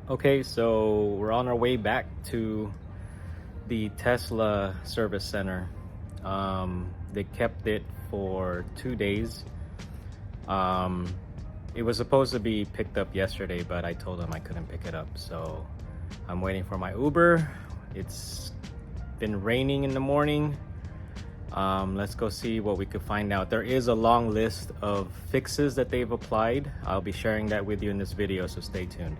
Okay, so we're on our way back to the Tesla service center. They kept it for 2 days. It was supposed to be picked up yesterday, but I told them I couldn't pick it up. So I'm waiting for my Uber. It's been raining in the morning. Let's go see what we could find out. There is a long list of fixes that they've applied. I'll be sharing that with you in this video, so stay tuned.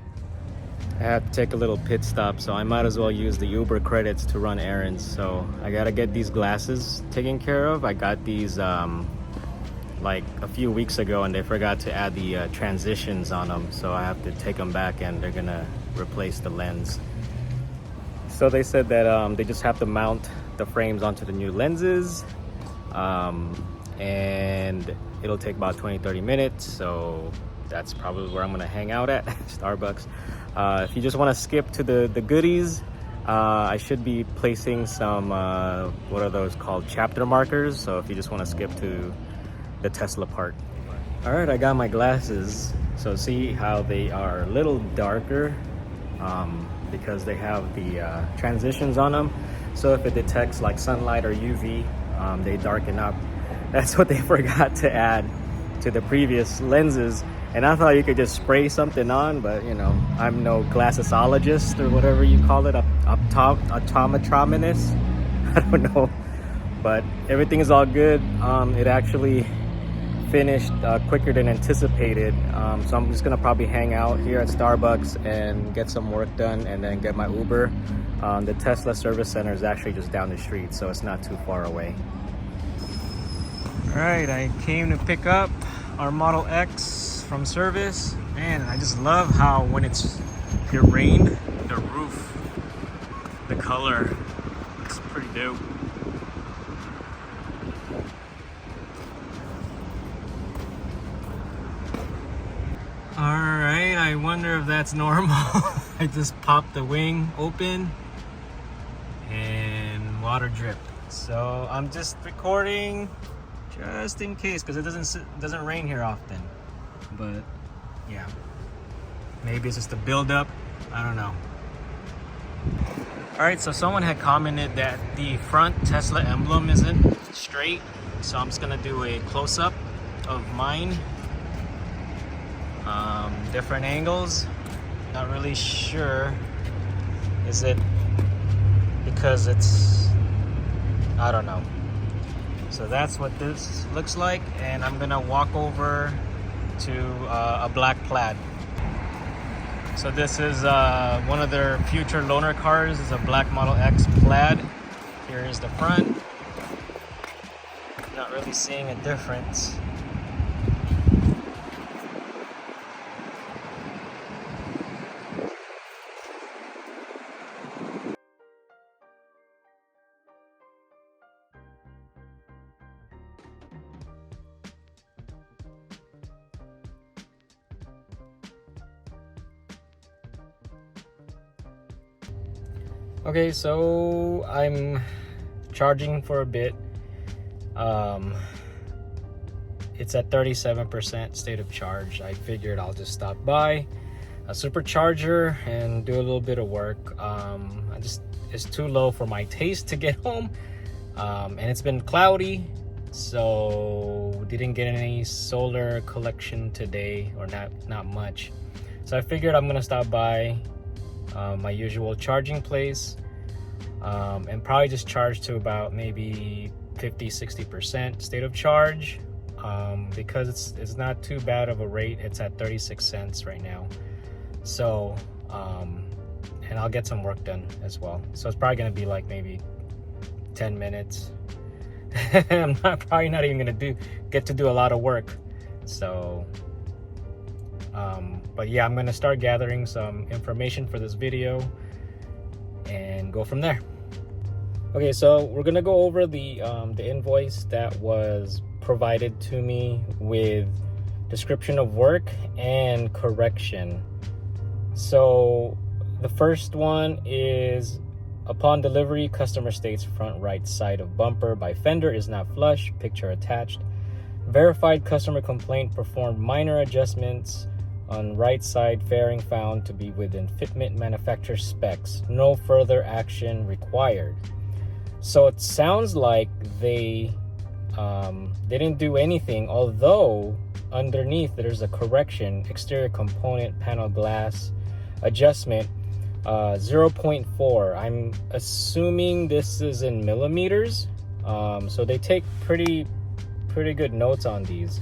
I had to take a little pit stop, so I might as well use the Uber credits to run errands. So I gotta get these glasses taken care of. I got these like a few weeks ago, and they forgot to add the transitions on them, so I have to take them back and they're gonna replace the lens. So they said that they just have to mount the frames onto the new lenses, and it'll take about 20-30 minutes. So that's probably where I'm gonna hang out at Starbucks. If you just want to skip to the goodies, I should be placing some what are those called, chapter markers. So if you just want to skip to the Tesla part. All right, I got my glasses. So see how they are a little darker because they have the transitions on them. So if it detects like sunlight or UV, they darken up. That's what they forgot to add to the previous lenses. And I thought you could just spray something on, but you know, I'm no glassesologist or whatever you call it, optometrist. I don't know, but everything is all good. It actually finished quicker than anticipated. So I'm just gonna probably hang out here at Starbucks and get some work done and then get my Uber. The Tesla service center is actually just down the street, so it's not too far away. All right, I came to pick up our Model X from service. Man, I just love how when it rained, the roof, the color looks pretty dope. Alright, I wonder if that's normal. I just popped the wing open and water drip. So I'm just recording just in case, because it doesn't rain here often. But yeah, maybe it's just a buildup. I don't know. All right, so someone had commented that the front Tesla emblem isn't straight, so I'm just gonna do a close-up of mine. Different angles. Not really sure. Is it because it's, I don't know. So that's what this looks like, and I'm gonna walk over to a black Plaid. So this is one of their future loaner cars. It's a black Model X Plaid. Here is the front. Not really seeing a difference. Okay, so I'm charging for a bit. It's at 37% state of charge. I figured I'll just stop by a supercharger and do a little bit of work. It's too low for my taste to get home, and it's been cloudy, so didn't get any solar collection today, or not much. So I figured I'm gonna stop by my usual charging place, and probably just charge to about maybe 50-60% state of charge, because it's not too bad of a rate. It's at 36 cents right now. So and I'll get some work done as well, so it's probably gonna be like maybe 10 minutes. I'm probably not even gonna get to do a lot of work. So but yeah, I'm gonna start gathering some information for this video and go from there. Okay, so we're gonna go over the invoice that was provided to me with description of work and correction. So the first one is, upon delivery, customer states front right side of bumper by fender is not flush, picture attached. Verified customer complaint, performed minor adjustments On right side, fairing found to be within fitment manufacturer specs. No further action required. So it sounds like they didn't do anything, although underneath there's a correction: exterior component panel glass adjustment 0.4. I'm assuming this is in millimeters. So they take pretty good notes on these.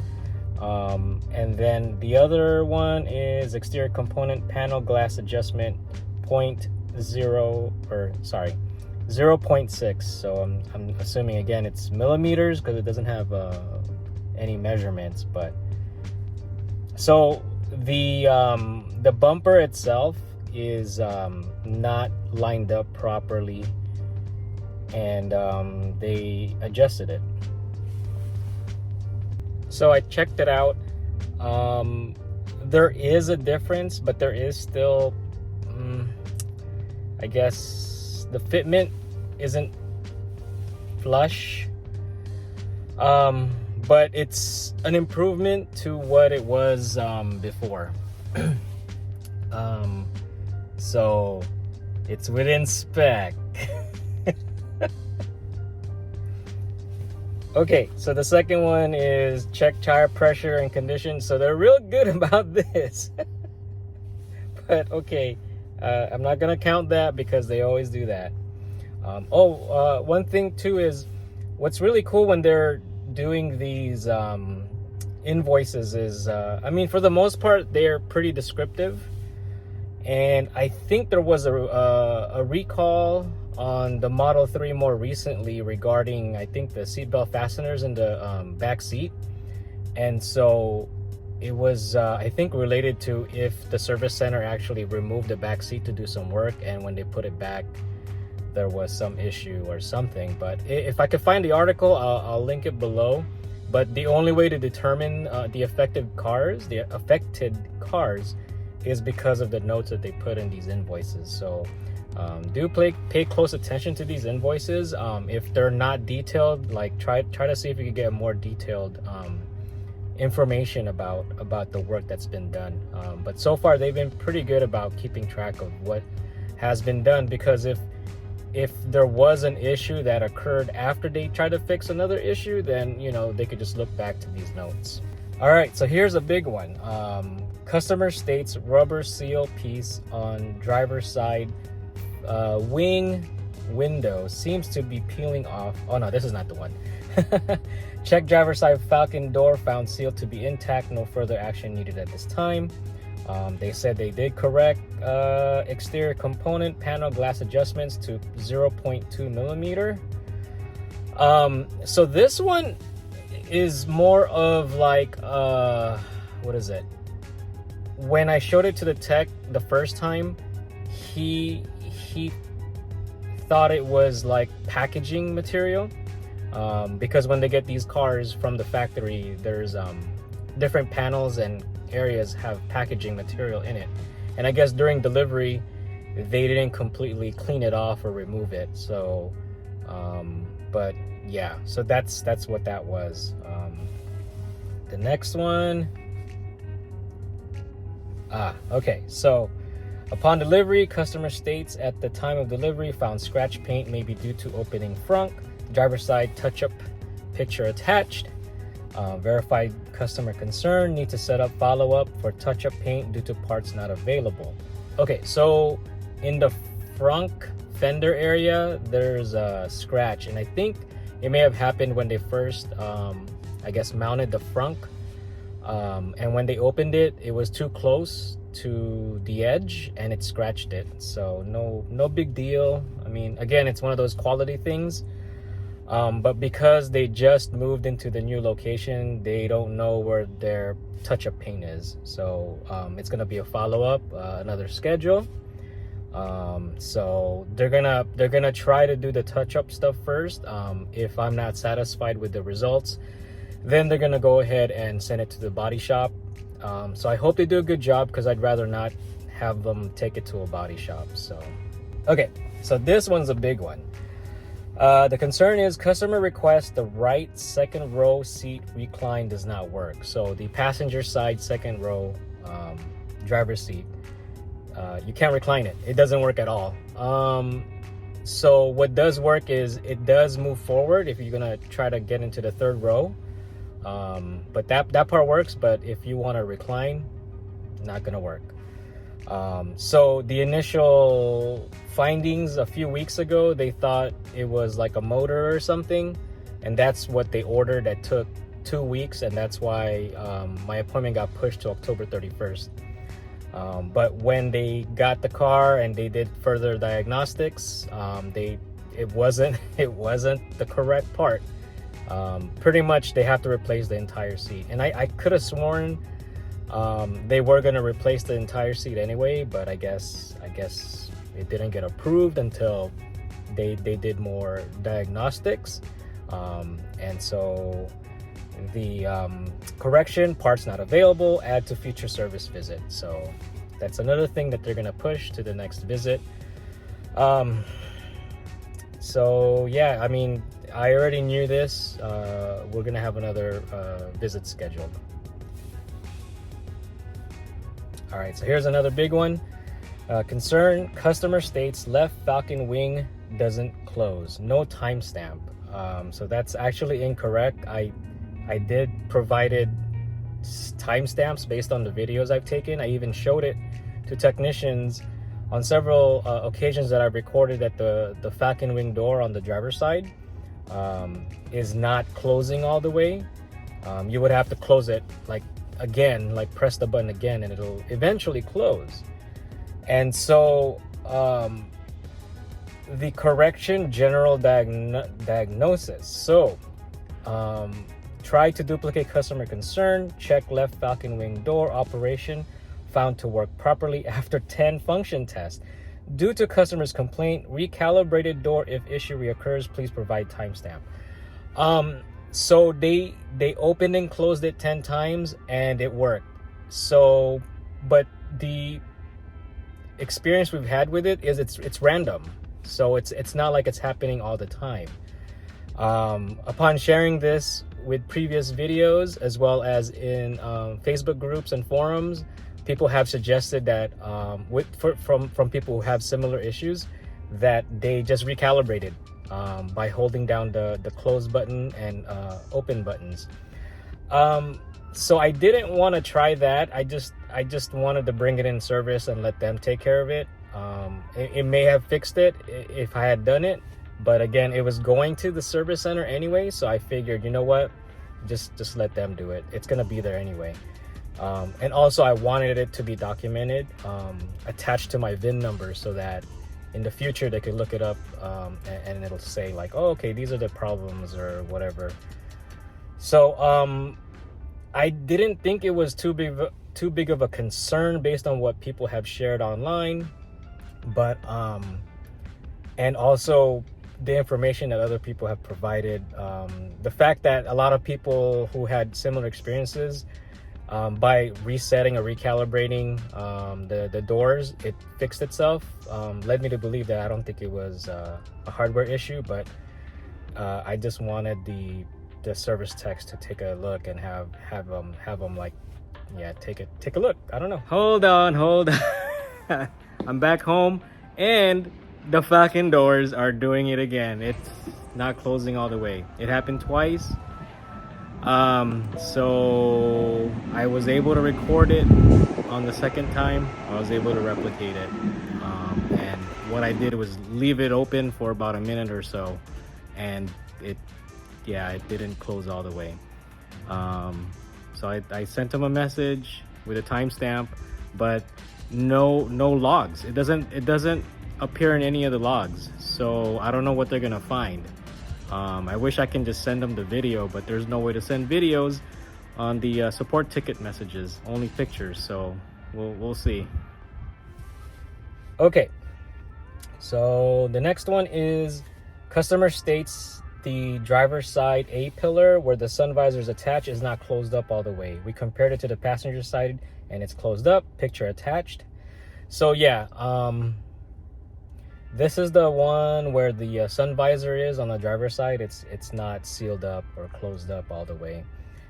And then the other one is exterior component panel glass adjustment 0.6. So I'm assuming again it's millimeters because it doesn't have any measurements. But so the bumper itself is not lined up properly, and they adjusted it. So I checked it out. There is a difference, but there is still, I guess the fitment isn't flush. But it's an improvement to what it was before. So it's within spec. Okay, so the second one is check tire pressure and condition. So they're real good about this. But okay, I'm not gonna count that because they always do that. One thing too is what's really cool when they're doing these invoices is, I mean, for the most part, they're pretty descriptive. And I think there was a recall on the Model 3 more recently regarding, I think, the seatbelt fasteners in the back seat. And so it was, I think, related to if the service center actually removed the back seat to do some work, and when they put it back, there was some issue or something. But if I could find the article, I'll link it below. But the only way to determine the affected cars is because of the notes that they put in these invoices. So do pay close attention to these invoices. If they're not detailed, like try to see if you can get more detailed information about the work that's been done. But so far they've been pretty good about keeping track of what has been done, because if there was an issue that occurred after they tried to fix another issue, then they could just look back to these notes. All right, so here's a big one. Customer states rubber seal piece on driver's side wing window seems to be peeling off. Oh no, this is not the one. Check driver's side Falcon door found sealed to be intact. No further action needed at this time. They said they did correct exterior component panel glass adjustments to 0.2 millimeter. So this one is more of like, what is it? When I showed it to the tech the first time, he thought it was like packaging material, because when they get these cars from the factory, there's different panels and areas have packaging material in it, and I guess during delivery they didn't completely clean it off or remove it. So but yeah, so that's what that was. The next one, okay, so upon delivery, customer states at the time of delivery found scratch paint may be due to opening frunk. Driver's side touch-up picture attached. Verified customer concern, need to set up follow-up for touch-up paint due to parts not available. Okay, so in the frunk fender area, there's a scratch, and I think it may have happened when they first, I guess, mounted the frunk. And when they opened it, it was too close to the edge and it scratched it. So no big deal. I mean, again, it's one of those quality things. But because they just moved into the new location, they don't know where their touch-up paint is. So it's gonna be a follow-up, another schedule. So they're gonna try to do the touch-up stuff first. If I'm not satisfied with the results, then they're gonna go ahead and send it to the body shop. So I hope they do a good job, because I'd rather not have them take it to a body shop. So okay, so this one's a big one. The concern is customer requests the right second row seat recline does not work. So the passenger side second row driver's seat. You can't recline it. It doesn't work at all. So what does work is it does move forward if you're gonna try to get into the third row. But that part works, but if you want to recline, not gonna work. So the initial findings a few weeks ago, they thought it was like a motor or something, and that's what they ordered. That took 2 weeks, and that's why my appointment got pushed to October 31st. But when they got the car and they did further diagnostics, it wasn't the correct part. Pretty much they have to replace the entire seat, and I could have sworn they were going to replace the entire seat anyway, but I guess it didn't get approved until they did more diagnostics. And so the correction, parts not available, add to future service visit. So that's another thing that they're going to push to the next visit. So yeah, I mean, I already knew this. We're going to have another visit scheduled. All right, so here's another big one. Concern, customer states left Falcon wing doesn't close. No timestamp. So that's actually incorrect. I did provided timestamps based on the videos I've taken. I even showed it to technicians on several occasions that I've recorded that the Falcon wing door on the driver's side is not closing all the way. You would have to close it again, press the button again, and it'll eventually close. And so the correction, general diagnosis. So try to duplicate customer concern, check left Falcon wing door operation, found to work properly after 10 function tests. Due to customer's complaint, recalibrated door. If issue reoccurs, please provide timestamp. So they opened and closed it 10 times and it worked. So, but the experience we've had with it is it's random. So it's not like it's happening all the time. Upon sharing this with previous videos, as well as in Facebook groups and forums, people have suggested that from people who have similar issues, that they just recalibrated by holding down the close button and open buttons. So I didn't want to try that. I just wanted to bring it in service and let them take care of it. It may have fixed it if I had done it, but again, it was going to the service center anyway, so I figured, you know what, just let them do it. It's gonna be there anyway. And also I wanted it to be documented, attached to my VIN number, so that in the future they could look it up, and it'll say like, oh, okay, these are the problems or whatever. So I didn't think it was too big of a concern based on what people have shared online, but and also the information that other people have provided, the fact that a lot of people who had similar experiences, by resetting or recalibrating the doors, it fixed itself, led me to believe that I don't think it was a hardware issue, but I just wanted the service techs to take a look and have them like, yeah, take a look. I don't know. Hold on. I'm back home and the Falcon doors are doing it again. It's not closing all the way. It happened twice. So I was able to record it on the second time. I was able to replicate it. And what I did was leave it open for about a minute or so, and it didn't close all the way. So I sent them a message with a timestamp, but no logs. It doesn't appear in any of the logs. So I don't know what they're gonna find. I wish I can just send them the video, but there's no way to send videos on the support ticket messages, only pictures. So we'll see. Okay, so the next one is customer states the driver's side A-pillar where the sun visor is attached is not closed up all the way. We compared it to the passenger side and it's closed up, picture attached. So yeah, this is the one where the sun visor is on the driver's side. It's not sealed up or closed up all the way.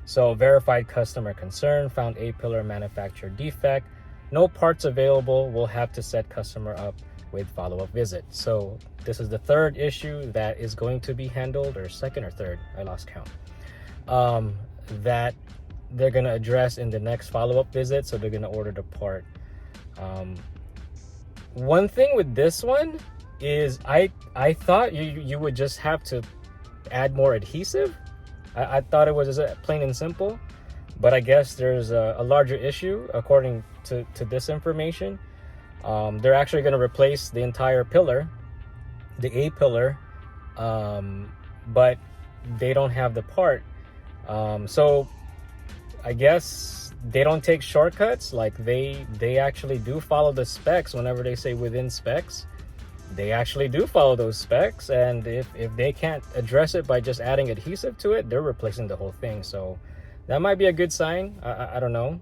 So verified customer concern, found A-pillar manufacturer defect, No parts available. We'll have to set customer up with follow-up visit. So this is the third issue that is going to be handled, or second or third, I lost count, that they're going to address in the next follow-up visit. So they're going to order the part. One thing with this one is I thought you would just have to add more adhesive. I thought it was plain and simple, but I guess there's a larger issue according to this information. They're actually going to replace the entire pillar, the A pillar, but they don't have the part. So I guess they don't take shortcuts. Like they actually do follow the specs. Whenever they say within specs, they actually do follow those specs. And if they can't address it by just adding adhesive to it, they're replacing the whole thing. So that might be a good sign. I don't know.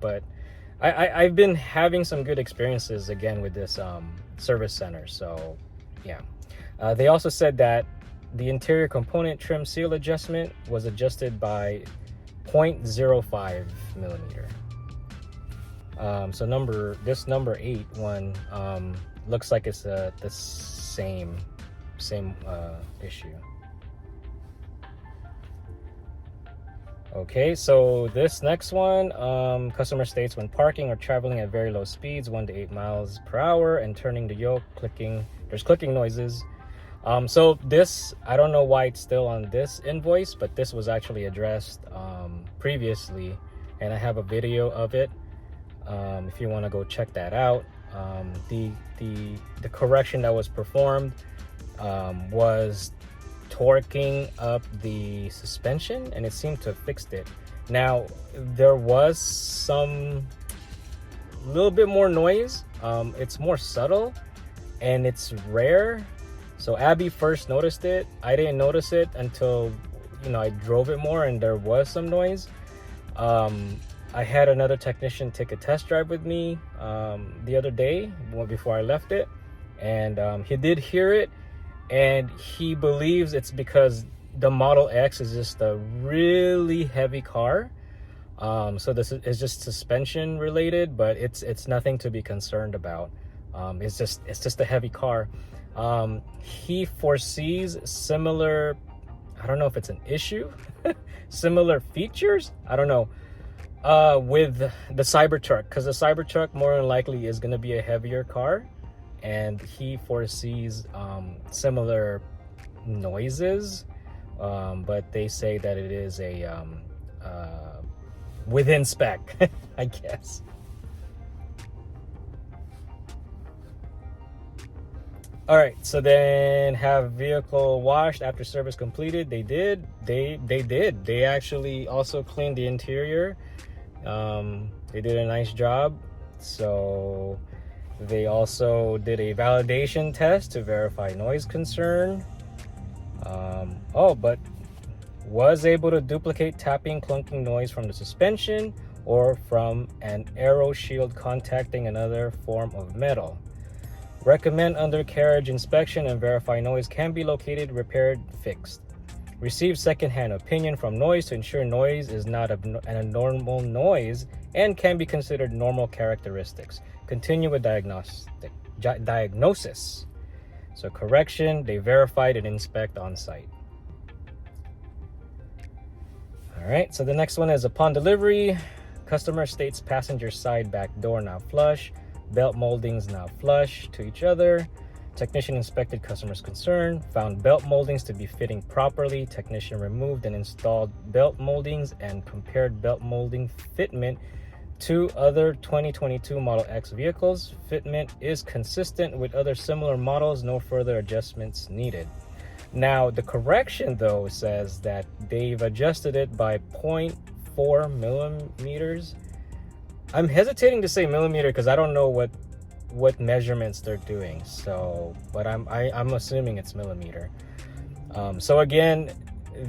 But I've been having some good experiences again with this service center. So yeah. They also said that the interior component trim seal adjustment was adjusted by 0.05 millimeter. So this number 8 one looks like it's the same issue. Okay, so this next one, customer states when parking or traveling at very low speeds, 1 to 8 miles per hour, and turning the yoke, there's clicking noises. So this, I don't know why it's still on this invoice, but this was actually addressed previously, and I have a video of it if you want to go check that out. The correction that was performed was torquing up the suspension, and it seemed to have fixed it. Now there was some little bit more noise. It's more subtle and it's rare. So Abby first noticed it. I didn't notice it until I drove it more, and there was some noise. I had another technician take a test drive with me the other day before I left it, and he did hear it, and he believes it's because the Model X is just a really heavy car. So this is just suspension related, but it's nothing to be concerned about. It's just a heavy car. He foresees similar, I don't know if it's an issue, similar features, I don't know, with the Cybertruck, because the Cybertruck more than likely is going to be a heavier car, and he foresees similar noises, but they say that it is a within spec, I guess. All right, so then have vehicle washed after service completed. They did. They actually also cleaned the interior. They did a nice job. So they also did a validation test to verify noise concern. But was able to duplicate tapping, clunking noise from the suspension or from an aero shield contacting another form of metal. Recommend undercarriage inspection and verify noise can be located, repaired, fixed. Receive secondhand opinion from noise to ensure noise is not an abnormal noise and can be considered normal characteristics. Continue with diagnosis. So correction, they verified and inspect on site. All right, so the next one is upon delivery, customer states passenger side back door not flush. Belt moldings now flush to each other. Technician inspected customer's concern, found belt moldings to be fitting properly. Technician removed and installed belt moldings and compared belt molding fitment to other 2022 Model X vehicles. Fitment is consistent with other similar models. No further adjustments needed. Now, the correction, though, says that they've adjusted it by 0.4 millimeters. I'm hesitating to say millimeter because I don't know what measurements they're doing. So, but I'm assuming it's millimeter. So again,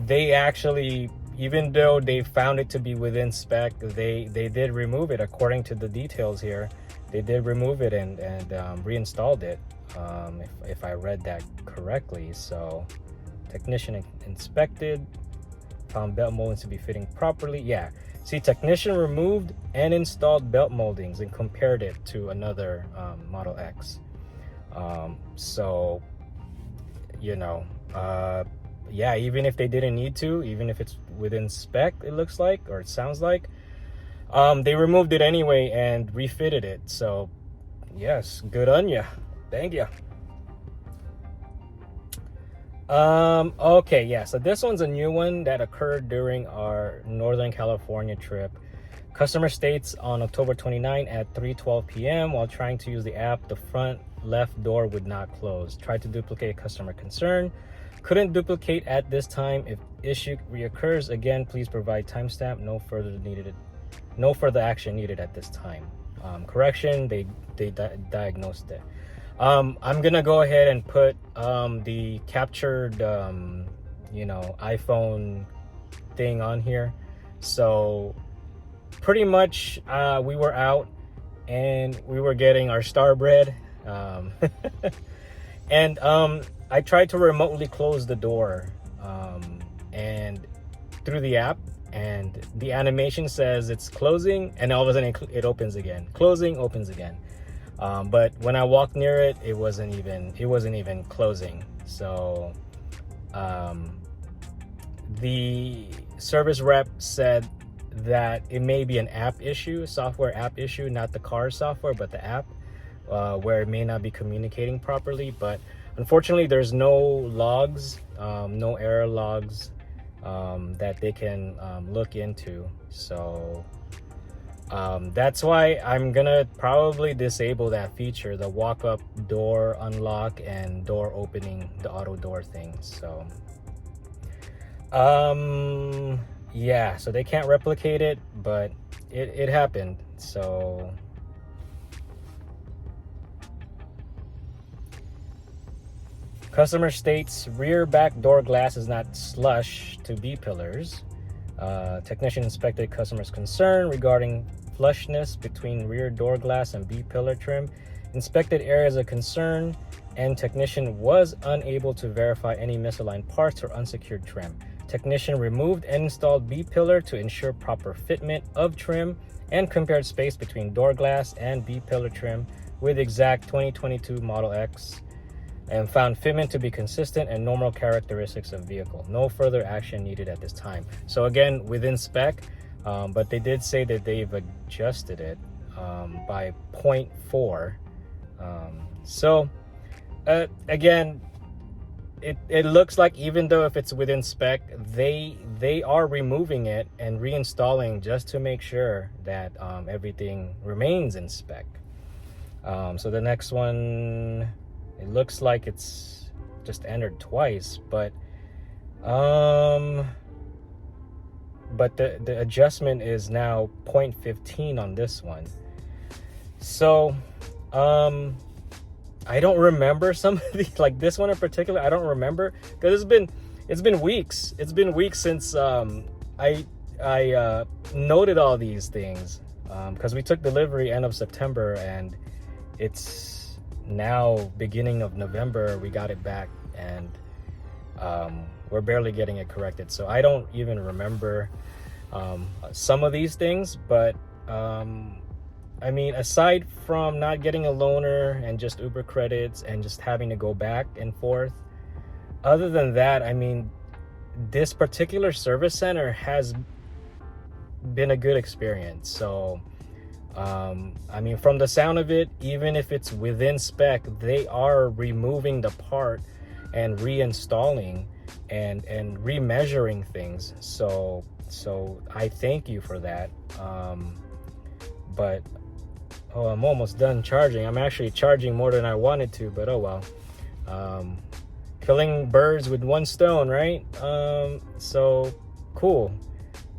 they actually, even though they found it to be within spec, they did remove it according to the details here. They did remove it and reinstalled it, if I read that correctly. So, technician inspected, found belt moldings to be fitting properly. Yeah. See, technician removed and installed belt moldings and compared it to another Model X. So, you know, yeah, even if they didn't need to, even if it's within spec, it looks like, or it sounds like, they removed it anyway and refitted it. So yes, good on ya. Thank you. Okay, yeah, so this one's a new one that occurred during our Northern California trip. Customer states on October 29 at 3:12 p.m. while trying to use the app, the front left door would not close. Tried to duplicate customer concern. Couldn't duplicate at this time. If issue reoccurs again, please provide timestamp. No further action needed at this time. Correction, they diagnosed it. I'm gonna go ahead and put the captured you know, iPhone thing on here. So pretty much we were out and we were getting our star bread, and I tried to remotely close the door and through the app, and the animation says it's closing, and all of a sudden it opens again, closing, opens again. But when I walked near it, it wasn't even closing. So the service rep said that it may be an app issue, software app issue, not the car software, but the app, where it may not be communicating properly. But unfortunately, there's no logs, no error logs that they can look into. So that's why I'm gonna probably disable that feature, the walk-up door unlock and door opening, the auto door thing. So yeah, so they can't replicate it, but it happened. So customer states rear back door glass is not slush to B pillars. Technician inspected customer's concern regarding flushness between rear door glass and B pillar trim, inspected areas of concern, and technician was unable to verify any misaligned parts or unsecured trim. Technician removed and installed B pillar to ensure proper fitment of trim and compared space between door glass and B pillar trim with exact 2022 Model X and found fitment to be consistent and normal characteristics of vehicle. No further action needed at this time. So again, within spec, but they did say that they've adjusted it by 0.4. So again, it looks like even though if it's within spec, they are removing it and reinstalling just to make sure that everything remains in spec. So the next one, it looks like it's just entered twice, but the adjustment is now 0.15 on this one. So I don't remember some of these, like this one in particular. I don't remember because it's been weeks. It's been weeks since I noted all these things because we took delivery end of September and it's now beginning of November. We got it back and we're barely getting it corrected. So I don't even remember some of these things, but I mean, aside from not getting a loaner and just Uber credits and just having to go back and forth, other than that, I mean, this particular service center has been a good experience. So, I mean, from the sound of it, even if it's within spec, they are removing the part and reinstalling and remeasuring things. So I thank you for that. But oh, I'm almost done charging. I'm actually charging more than I wanted to, but oh well. Killing birds with one stone, right? So cool.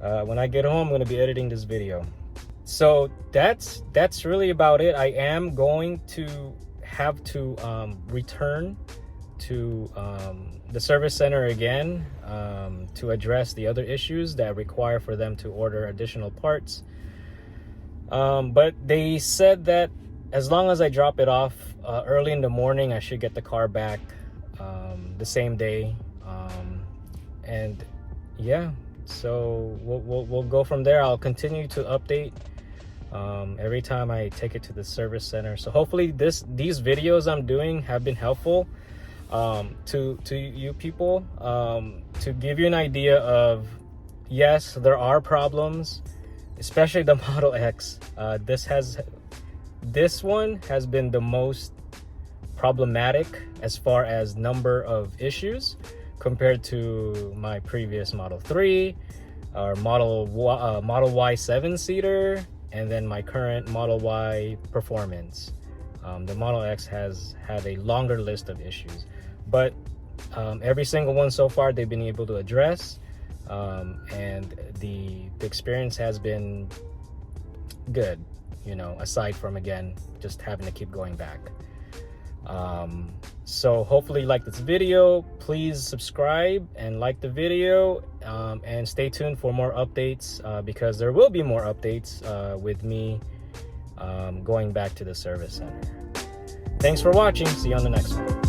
When I get home, I'm gonna be editing this video. So that's really about it. I am going to have to return to the service center again to address the other issues that require for them to order additional parts. But they said that as long as I drop it off early in the morning, I should get the car back the same day. And yeah, So we'll go from there. I'll continue to update every time I take it to the service center. So hopefully these videos I'm doing have been helpful to you people, to give you an idea of, yes, there are problems, especially the Model X. This one has been the most problematic as far as number of issues compared to my previous Model 3 or Model Y 7-seater, and then my current Model Y Performance. The Model X has had a longer list of issues, but every single one so far they've been able to address, and the experience has been good, you know, aside from, again, just having to keep going back. So hopefully you like this video. Please subscribe and like the video, and stay tuned for more updates, because there will be more updates with me going back to the service center. Thanks for watching. See you on the next one.